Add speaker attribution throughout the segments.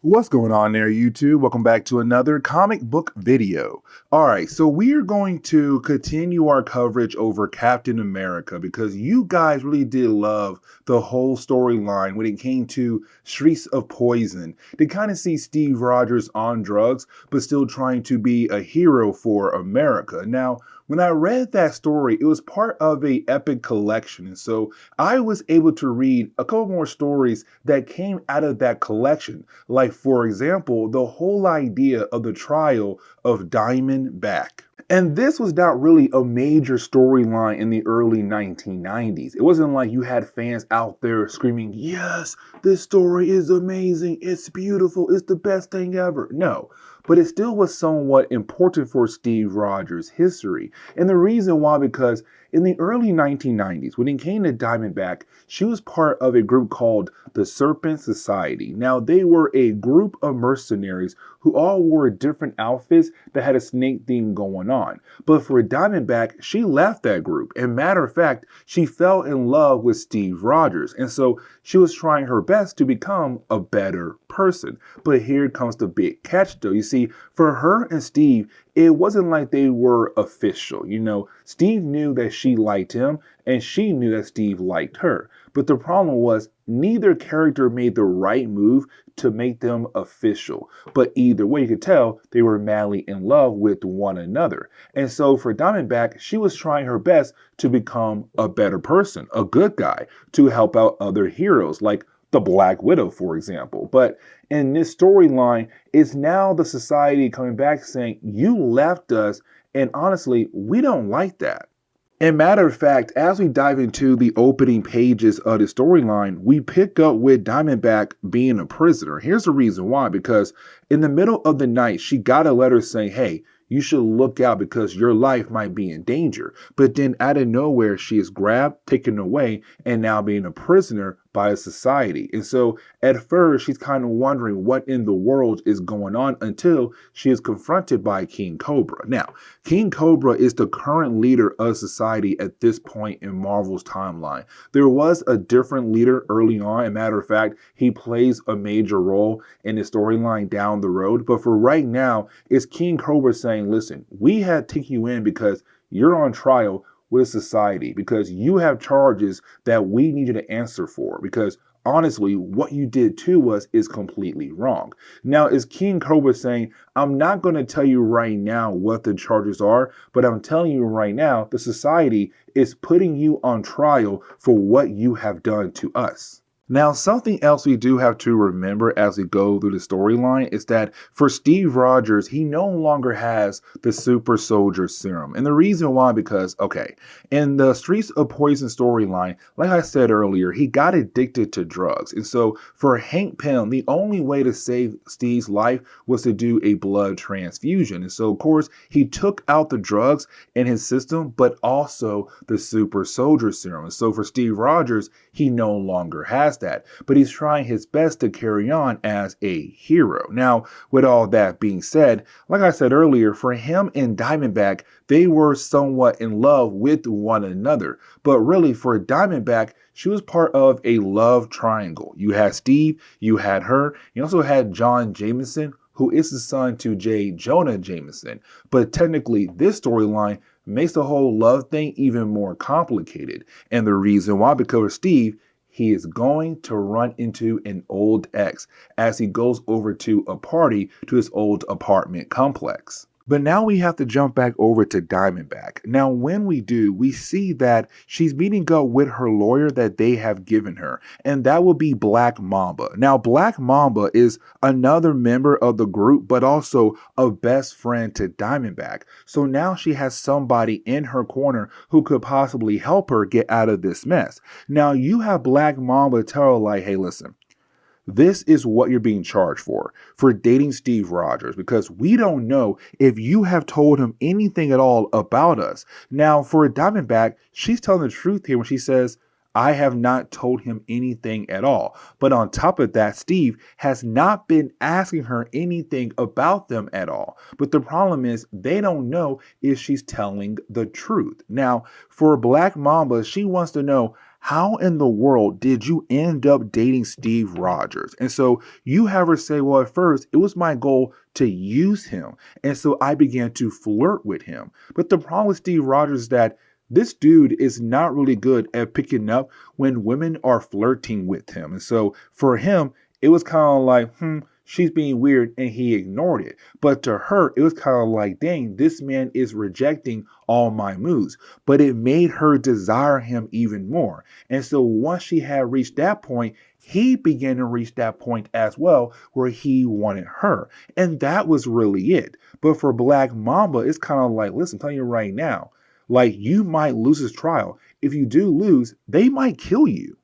Speaker 1: What's going on there, YouTube? Welcome back to another comic book video. Alright, so we are going to continue our coverage over Captain America because you guys really did love the whole storyline when it came to Streets of Poison. To kind of see Steve Rogers on drugs, but still trying to be a hero for America. Now, when I read that story, it was part of a epic collection, and so I was able to read a couple more stories that came out of that collection. Like, for example, the whole idea of the trial of Diamondback. And this was not really a major storyline in the early 1990s. It wasn't like you had fans out there screaming, yes, this story is amazing, it's beautiful, it's the best thing ever. No, but it still was somewhat important for Steve Rogers' history. And the reason why, because in the early 1990s, when it came to Diamondback, she was part of a group called the Serpent Society. Now, they were a group of mercenaries who all wore different outfits that had a snake theme going on. But for Diamondback, she left that group. And matter of fact, she fell in love with Steve Rogers. And so she was trying her best to become a better person. But here comes the big catch, though. You see, for her and Steve, it wasn't like they were official. You know, Steve knew that she liked him and she knew that Steve liked her. But the problem was neither character made the right move to make them official. But either way, you could tell they were madly in love with one another. And so for Diamondback, she was trying her best to become a better person, a good guy, to help out other heroes like the Black Widow, for example. But in this storyline, it's now the society coming back saying, you left us, and honestly, we don't like that. And matter of fact, as we dive into the opening pages of the storyline, we pick up with Diamondback being a prisoner. Here's the reason why, because in the middle of the night, she got a letter saying, hey, you should look out because your life might be in danger. But then out of nowhere, she is grabbed, taken away, and now being a prisoner by a society. And so at first, she's kind of wondering what in the world is going on until she is confronted by King Cobra. Now, King Cobra is the current leader of society at this point in Marvel's timeline. There was a different leader early on. As a matter of fact, he plays a major role in the storyline down the road. But for right now, it's King Cobra saying, listen, we had to take you in because you're on trial with society, because you have charges that we need you to answer for, because honestly, what you did to us is completely wrong. Now, is King Cobra saying, I'm not going to tell you right now what the charges are, but I'm telling you right now, the society is putting you on trial for what you have done to us. Now, something else we do have to remember as we go through the storyline is that for Steve Rogers, he no longer has the super soldier serum. And the reason why, because, okay, in the Streets of Poison storyline, like I said earlier, he got addicted to drugs. And so for Hank Pym, the only way to save Steve's life was to do a blood transfusion. And so, of course, he took out the drugs in his system, but also the super soldier serum. And so for Steve Rogers, he no longer has that, but he's trying his best to carry on as a hero. Now, with all that being said, like I said earlier, for him and Diamondback, they were somewhat in love with one another. But really, for Diamondback, she was part of a love triangle. You had Steve, you had her, you also had John Jameson, who is the son to J. Jonah Jameson. But technically, this storyline makes the whole love thing even more complicated. And the reason why, because Steve, he is going to run into an old ex as he goes over to a party to his old apartment complex. But now we have to jump back over to Diamondback. Now, when we do, we see that she's meeting up with her lawyer that they have given her, and that will be Black Mamba. Now, Black Mamba is another member of the group, but also a best friend to Diamondback. So now she has somebody in her corner who could possibly help her get out of this mess. Now, you have Black Mamba tell her, like, hey, listen, this is what you're being charged for dating Steve Rogers, because we don't know if you have told him anything at all about us. Now, for Diamondback, she's telling the truth here when she says, I have not told him anything at all. But on top of that, Steve has not been asking her anything about them at all. But the problem is they don't know if she's telling the truth. Now, for Black Mamba, she wants to know, how in the world did you end up dating Steve Rogers? And so you have her say, well, at first it was my goal to use him. And so I began to flirt with him. But the problem with Steve Rogers is that this dude is not really good at picking up when women are flirting with him. And so for him, it was kind of like, she's being weird, and he ignored it. But to her, it was kind of like, dang, this man is rejecting all my moves. But it made her desire him even more. And so once she had reached that point, he began to reach that point as well where he wanted her. And that was really it. But for Black Mamba, it's kind of like, listen, I'm telling you right now, like you might lose this trial. If you do lose, they might kill you.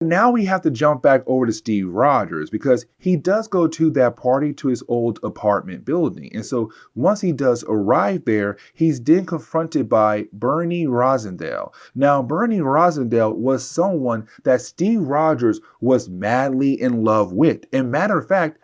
Speaker 1: Now we have to jump back over to Steve Rogers because he does go to that party to his old apartment building. And so once he does arrive there, he's then confronted by Bernie Rosendale. Now, Bernie Rosendale was someone that Steve Rogers was madly in love with. And matter of fact,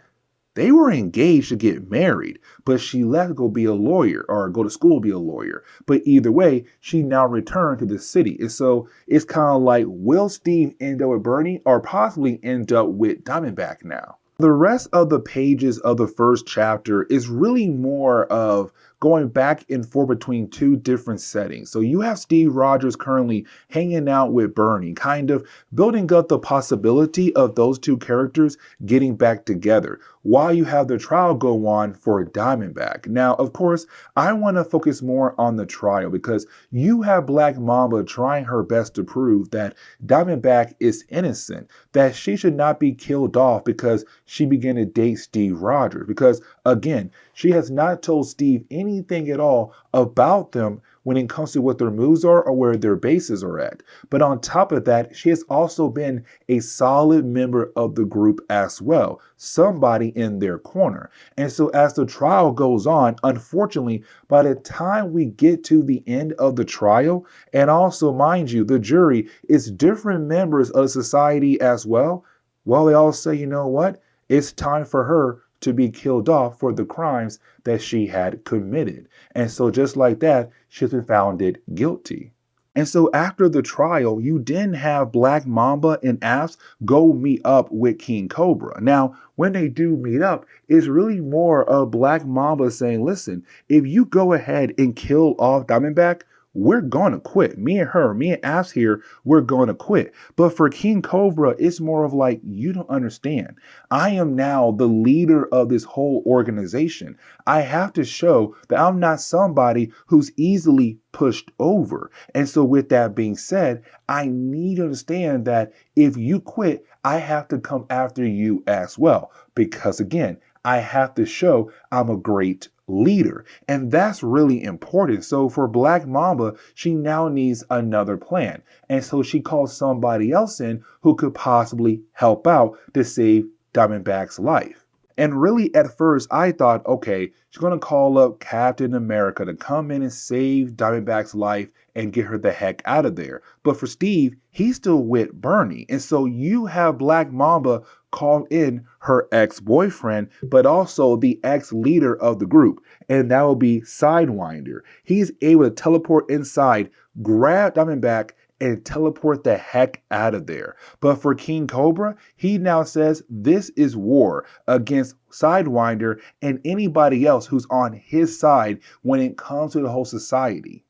Speaker 1: they were engaged to get married, but she left to go be a lawyer or go to school to be a lawyer. But either way, she now returned to the city. And so it's kind of like, will Steve end up with Bernie or possibly end up with Diamondback now? The rest of the pages of the first chapter is really more of going back and forth between two different settings. So you have Steve Rogers currently hanging out with Bernie, kind of building up the possibility of those two characters getting back together while you have the trial go on for Diamondback. Now, of course, I want to focus more on the trial because you have Black Mamba trying her best to prove that Diamondback is innocent, that she should not be killed off because she began to date Steve Rogers. Because again, she has not told Steve anything at all about them when it comes to what their moves are or where their bases are at. But on top of that, she has also been a solid member of the group as well, somebody in their corner. And so as the trial goes on, unfortunately, by the time we get to the end of the trial, and also mind you, the jury is different members of society as well, well, they all say, you know what? It's time for her to be killed off for the crimes that she had committed. And so just like that, she's been found guilty. And so after the trial, you then have Black Mamba and Apps go meet up with King Cobra. Now, when they do meet up, it's really more of Black Mamba saying, listen, if you go ahead and kill off Diamondback, we're going to quit. Me and Apps here, we're going to quit. But for King Cobra, it's more of like, you don't understand. I am now the leader of this whole organization. I have to show that I'm not somebody who's easily pushed over. And so with that being said, I need to understand that if you quit, I have to come after you as well. Because again, I have to show I'm a great leader. And that's really important. So for Black Mamba, she now needs another plan. And so she calls somebody else in who could possibly help out to save Diamondback's life. And really at first I thought, okay, she's going to call up Captain America to come in and save Diamondback's life and get her the heck out of there. But for Steve, he's still with Bernie. And so you have Black Mamba call in her ex-boyfriend, but also the ex-leader of the group. And that will be Sidewinder. He's able to teleport inside, grab Diamondback, and teleport the heck out of there. But for King Cobra, he now says this is war against Sidewinder and anybody else who's on his side when it comes to the whole society.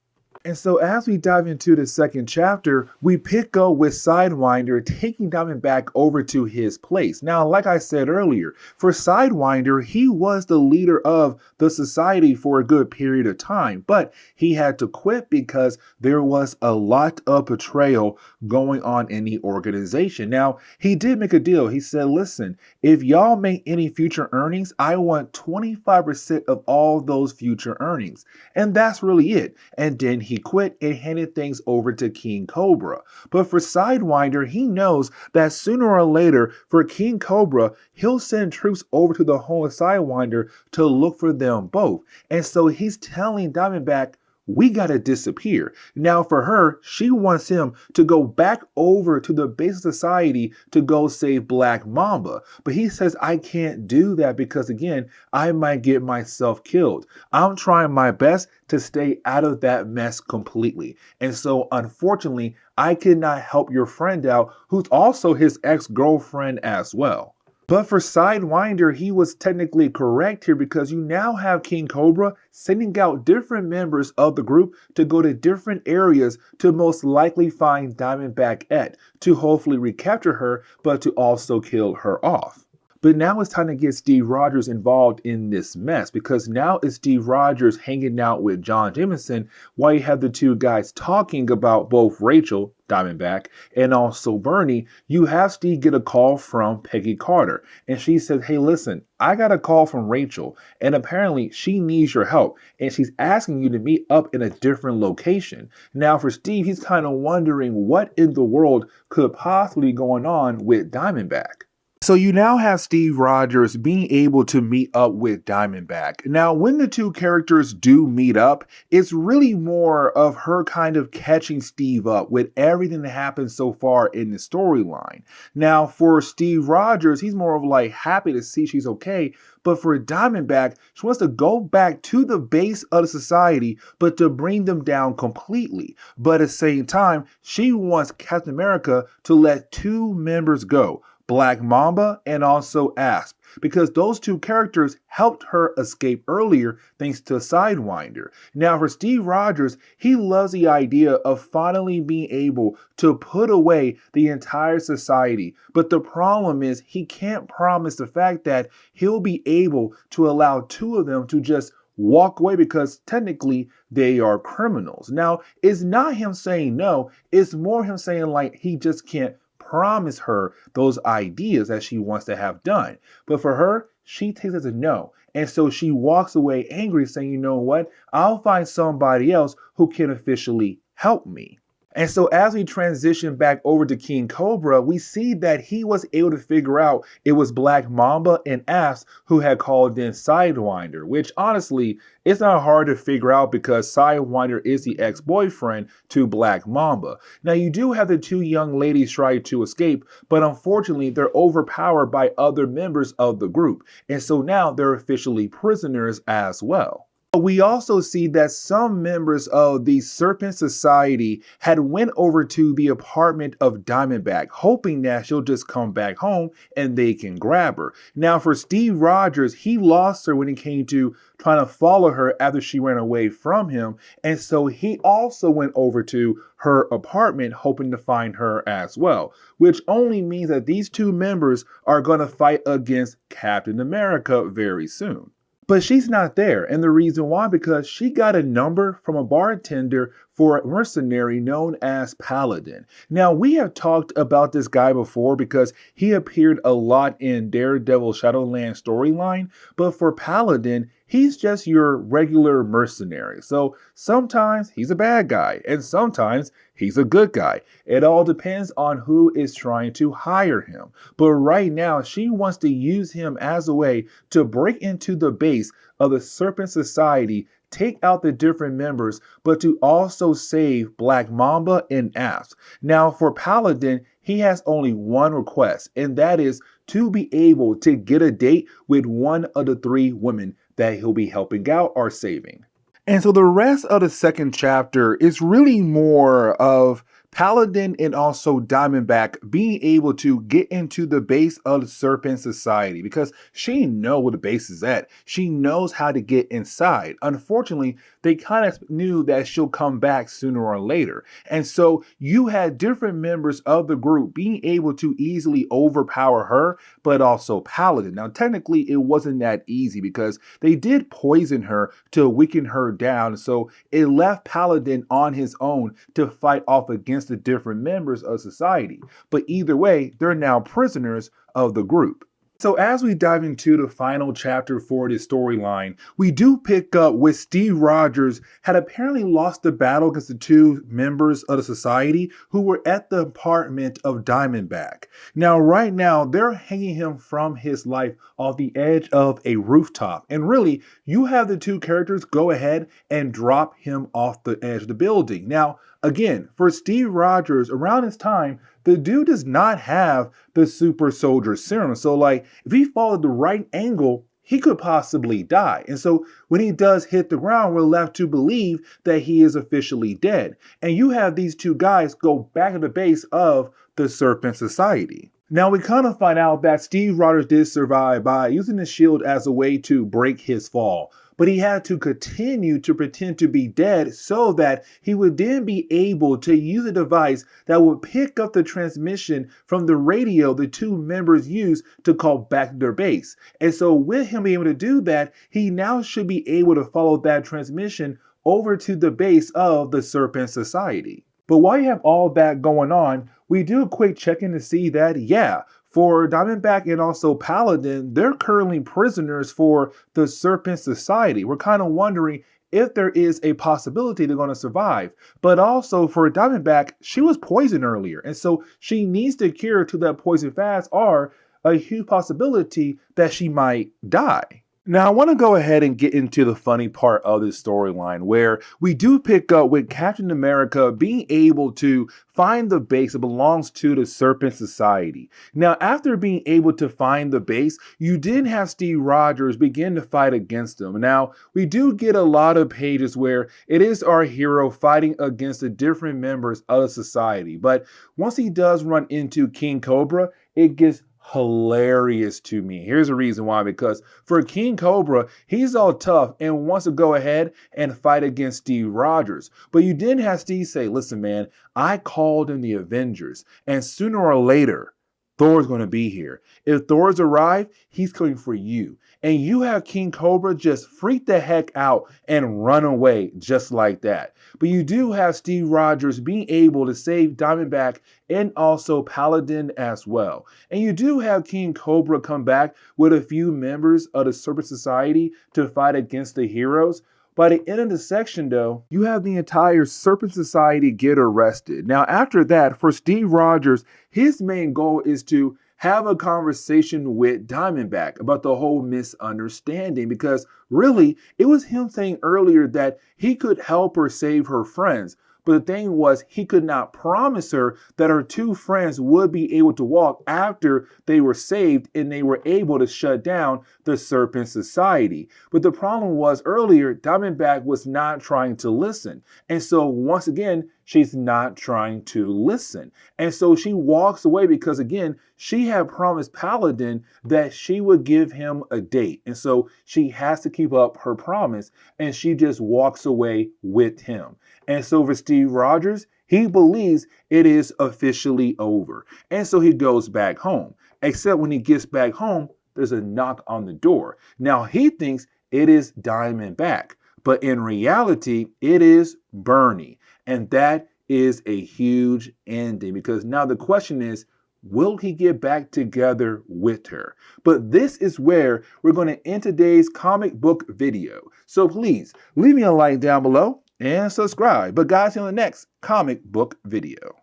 Speaker 1: And so as we dive into the second chapter, we pick up with Sidewinder taking Diamondback over to his place. Now, like I said earlier, for Sidewinder, he was the leader of the society for a good period of time, but he had to quit because there was a lot of betrayal going on in the organization. Now, he did make a deal. He said, listen, if y'all make any future earnings, I want 25% of all those future earnings. And that's really it. And then he quit and handed things over to King Cobra. But for Sidewinder, he knows that sooner or later, for King Cobra, he'll send troops over to the home of Sidewinder to look for them both. And so he's telling Diamondback, we gotta disappear. Now, for her, she wants him to go back over to the base of society to go save Black Mamba. But he says, I can't do that because, again, I might get myself killed. I'm trying my best to stay out of that mess completely. And so, unfortunately, I cannot help your friend out, who's also his ex-girlfriend as well. But for Sidewinder, he was technically correct here because you now have King Cobra sending out different members of the group to go to different areas to most likely find Diamondback to hopefully recapture her, but to also kill her off. But now it's time to get Steve Rogers involved in this mess because now it's Steve Rogers hanging out with John Jameson while you have the two guys talking about both Rachel, Diamondback, and also Bernie. You have Steve get a call from Peggy Carter and she says, hey, listen, I got a call from Rachel and apparently she needs your help and she's asking you to meet up in a different location. Now for Steve, he's kind of wondering what in the world could possibly be going on with Diamondback. So you now have Steve Rogers being able to meet up with Diamondback. Now, when the two characters do meet up, it's really more of her kind of catching Steve up with everything that happened so far in the storyline. Now, for Steve Rogers, he's more of like happy to see she's okay. But for Diamondback, she wants to go back to the base of the society, but to bring them down completely. But at the same time, she wants Captain America to let two members go. Black Mamba and also Asp, because those two characters helped her escape earlier thanks to Sidewinder. Now for Steve Rogers, he loves the idea of finally being able to put away the entire society, but the problem is he can't promise the fact that he'll be able to allow two of them to just walk away because technically they are criminals. Now, it's not him saying no, it's more him saying like he just can't promise her those ideas that she wants to have done. But for her, she takes it as a no. And so she walks away angry saying, you know what? I'll find somebody else who can officially help me. And so as we transition back over to King Cobra, we see that he was able to figure out it was Black Mamba and Asp who had called in Sidewinder, which honestly, it's not hard to figure out because Sidewinder is the ex-boyfriend to Black Mamba. Now you do have the two young ladies try to escape, but unfortunately they're overpowered by other members of the group. And so now they're officially prisoners as well. We also see that some members of the Serpent Society had went over to the apartment of Diamondback, hoping that she'll just come back home and they can grab her. Now for Steve Rogers, he lost her when it came to trying to follow her after she ran away from him. And so he also went over to her apartment hoping to find her as well, which only means that these two members are going to fight against Captain America very soon. But she's not there, and the reason why, because she got a number from a bartender for a mercenary known as Paladin. Now, we have talked about this guy before because he appeared a lot in Daredevil Shadowland storyline, but for Paladin, he's just your regular mercenary. So sometimes he's a bad guy, and sometimes he's a good guy. It all depends on who is trying to hire him. But right now, she wants to use him as a way to break into the base of the Serpent Society, take out the different members, but to also save Black Mamba and Asp. Now for Paladin, he has only one request, and that is to be able to get a date with one of the three women that he'll be helping out or saving. And so the rest of the second chapter is really more of Paladin and also Diamondback being able to get into the base of the Serpent Society because she knows where the base is at. She knows how to get inside. Unfortunately, they kind of knew that she'll come back sooner or later. And so you had different members of the group being able to easily overpower her, but also Paladin. Now, technically, it wasn't that easy because they did poison her to weaken her down. So it left Paladin on his own to fight off against the different members of society. But either way, they're now prisoners of the group. So as we dive into the final chapter for this storyline, we do pick up with Steve Rogers had apparently lost the battle against the two members of the society who were at the apartment of Diamondback. Now, right now, they're hanging him from his life off the edge of a rooftop. And really, you have the two characters go ahead and drop him off the edge of the building. Now, again, for Steve Rogers, around this time, the dude does not have the super soldier serum. So, like, if he followed the right angle, he could possibly die. And so when he does hit the ground, we're left to believe that he is officially dead. And you have these two guys go back to the base of the Serpent Society. Now we kind of find out that Steve Rogers did survive by using the shield as a way to break his fall. But he had to continue to pretend to be dead so that he would then be able to use a device that would pick up the transmission from the radio the two members used to call back to their base. And so with him being able to do that, he now should be able to follow that transmission over to the base of the Serpent Society. But while you have all that going on, we do a quick check-in to see that, yeah, for Diamondback and also Paladin, they're currently prisoners for the Serpent Society. We're kind of wondering if there is a possibility they're going to survive. But also for Diamondback, she was poisoned earlier. And so she needs to cure to that poison fast or a huge possibility that she might die. Now, I want to go ahead and get into the funny part of this storyline where we do pick up with Captain America being able to find the base that belongs to the Serpent Society. Now, after being able to find the base, you did have Steve Rogers begin to fight against them. Now, we do get a lot of pages where it is our hero fighting against the different members of the society. But once he does run into King Cobra, it gets hilarious to me. Here's the reason why, because for King Cobra, he's all tough and wants to go ahead and fight against Steve Rogers. But you didn't have Steve say, listen, man, I called in the Avengers, and sooner or later, Thor's going to be here. If Thor's arrived, he's coming for you. And you have King Cobra just freak the heck out and run away just like that. But you do have Steve Rogers being able to save Diamondback and also Paladin as well. And you do have King Cobra come back with a few members of the Serpent Society to fight against the heroes. By the end of the section, though, you have the entire Serpent Society get arrested. Now, after that, for Steve Rogers, his main goal is to have a conversation with Diamondback about the whole misunderstanding, because really, it was him saying earlier that he could help her save her friends. But the thing was, he could not promise her that her two friends would be able to walk after they were saved and they were able to shut down the Serpent Society. But the problem was earlier, Diamondback was not trying to listen. And so once again, she's not trying to listen. And so she walks away because, again, she had promised Paladin that she would give him a date. And so she has to keep up her promise, and she just walks away with him. And so for Steve Rogers, he believes it is officially over. And so he goes back home. Except when he gets back home, there's a knock on the door. Now he thinks it is Diamondback, but in reality, it is Bernie. And that is a huge ending, because now the question is, will he get back together with her? But this is where we're going to end today's comic book video. So please leave me a like down below and subscribe. But guys, see you in the next comic book video.